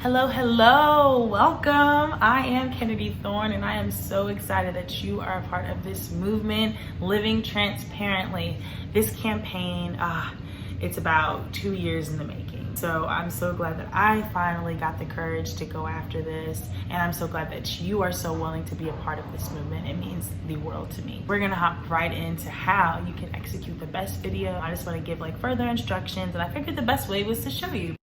Hello, hello, welcome. I am Kennedy Thorne and I am so excited that you are a part of this movement, Living Transparently. This campaign, it's about 2 years in the making. So I'm so glad that I finally got the courage to go after this. And I'm so glad that you are so willing to be a part of this movement. It means the world to me. We're gonna hop right into how you can execute the best video. I just wanna give further instructions, and I figured the best way was to show you.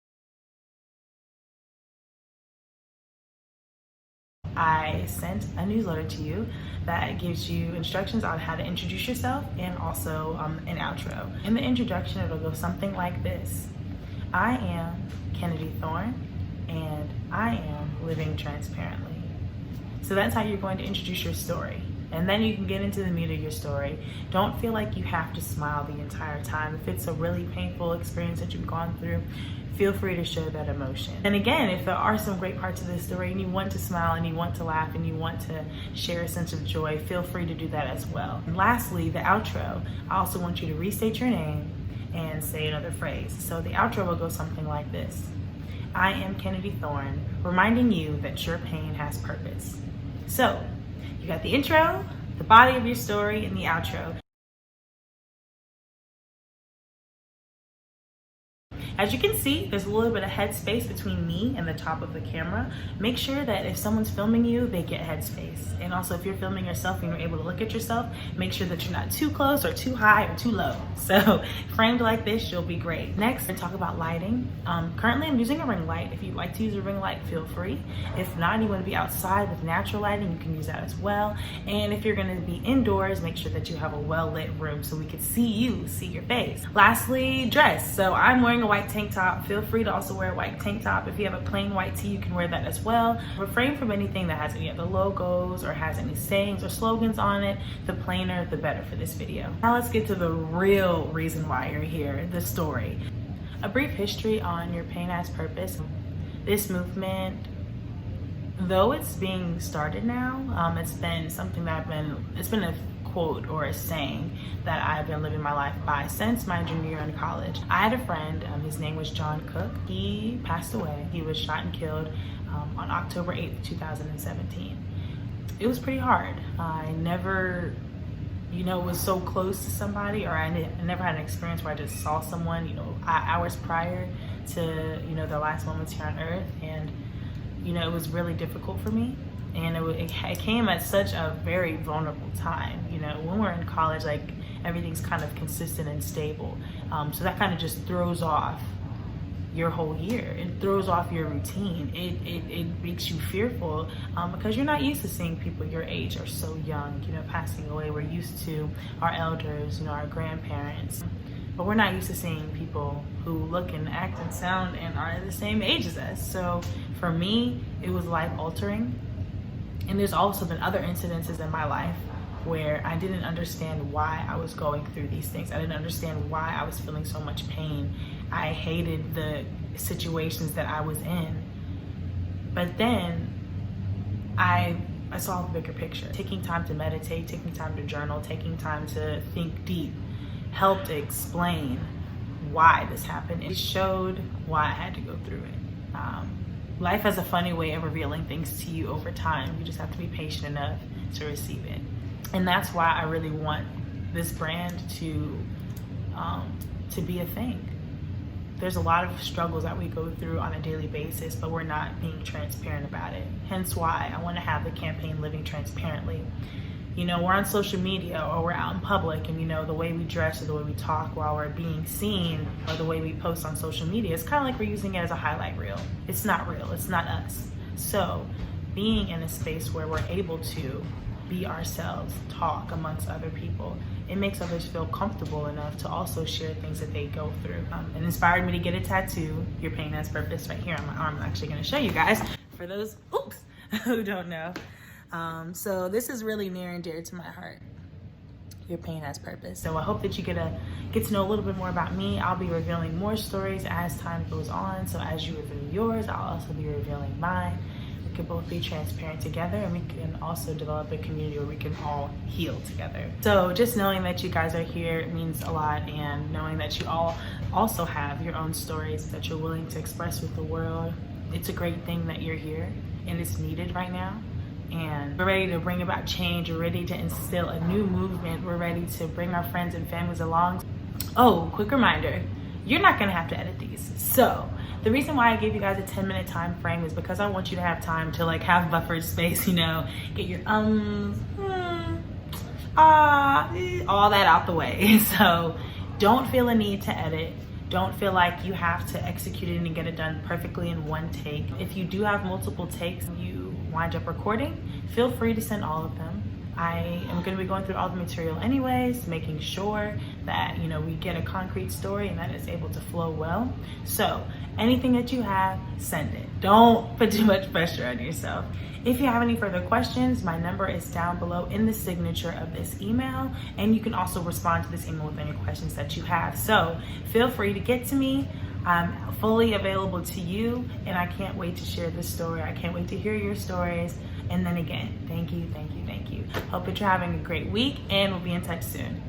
I sent a newsletter to you that gives you instructions on how to introduce yourself and also an outro. In the introduction, it'll go something like this. I am Kennedy Thorne and I am living transparently. So that's how you're going to introduce your story. And then you can get into the meat of your story. Don't feel like you have to smile the entire time. If it's a really painful experience that you've gone through, feel free to show that emotion. And again, if there are some great parts of this story and you want to smile and you want to laugh and you want to share a sense of joy, feel free to do that as well. And lastly, the outro. I also want you to restate your name and say another phrase. So the outro will go something like this. I am Kennedy Thorne, reminding you that your pain has purpose. So, you got the intro, the body of your story, and the outro. As you can see, there's a little bit of headspace between me and the top of the camera. Make sure that if someone's filming you, they get headspace. And also if you're filming yourself and you're able to look at yourself, make sure that you're not too close or too high or too low. So framed like this, you'll be great. Next, we're gonna talk about lighting. Currently I'm using a ring light. If you'd like to use a ring light, feel free. If not, you wanna be outside with natural lighting, you can use that as well. And if you're gonna be indoors, make sure that you have a well-lit room so we can see you, see your face. Lastly, dress. So I'm wearing a white tank top. Feel free to also wear a white tank top. If you have a plain white tee, you can wear that as well. Refrain from anything that has any other logos or has any sayings or slogans on it. The plainer, the better for this video. Now let's get to the real reason why you're here, the story. A brief history on Your Pain Has Purpose. This movement, though it's being started now, it's been something that it's been a quote or a saying that I've been living my life by since my junior year in college. I had a friend, his name was John Cook. He passed away. He was shot and killed on October 8th, 2017. It was pretty hard. I never, was so close to somebody, or I never had an experience where I just saw someone, hours prior to, their last moments here on earth. And, it was really difficult for me. And it came at such a very vulnerable time. When we're in college, everything's kind of consistent and stable. So that kind of just throws off your whole year. It throws off your routine. It makes you fearful because you're not used to seeing people your age or so young, passing away. We're used to our elders, our grandparents. But we're not used to seeing people who look and act and sound and are the same age as us. So for me, it was life altering. And there's also been other incidences in my life where I didn't understand why I was going through these things. I didn't understand why I was feeling so much pain. I hated the situations that I was in. But then I saw the bigger picture. Taking time to meditate, taking time to journal, taking time to think deep helped explain why this happened. It showed why I had to go through it. Life has a funny way of revealing things to you over time. You just have to be patient enough to receive it. And that's why I really want this brand to be a thing. There's a lot of struggles that we go through on a daily basis, but we're not being transparent about it. Hence why I want to have the campaign Living Transparently. We're on social media or we're out in public, and the way we dress or the way we talk while we're being seen or the way we post on social media, it's kind of like we're using it as a highlight reel. It's not real, it's not us. So being in a space where we're able to be ourselves, talk amongst other people, it makes others feel comfortable enough to also share things that they go through. It inspired me to get a tattoo, Your Pain Has Purpose, right here on my arm. I'm actually gonna show you guys for those who don't know. So this is really near and dear to my heart. Your pain has purpose. So I hope that you get to know a little bit more about me. I'll be revealing more stories as time goes on. So as you reveal yours, I'll also be revealing mine. We can both be transparent together, and we can also develop a community where we can all heal together. So just knowing that you guys are here means a lot, and knowing that you all also have your own stories that you're willing to express with the world it's a great thing that you're here and it's needed right now. And we're ready to bring about change. We're ready to instill a new movement. We're ready to bring our friends and families along. Oh, quick reminder, you're not gonna have to edit these. So the reason why I gave you guys a 10-minute time frame is because I want you to have time to like have buffered space, you know, get your all that out the way. So don't feel a need to edit. Don't feel like you have to execute it and get it done perfectly in one take. If you do have multiple takes and you wind up recording, feel free to send all of them. I am going to be going through all the material anyways, making sure that, you know, we get a concrete story and that it's able to flow well. So anything that you have, send it. Don't put too much pressure on yourself. If you have any further questions, my number is down below in the signature of this email, and you can also respond to this email with any questions that you have. So feel free to get to me. I'm fully available to you, and I can't wait to share this story. I can't wait to hear your stories. And then again, thank you, thank you, thank you. Hope that you're having a great week, and we'll be in touch soon.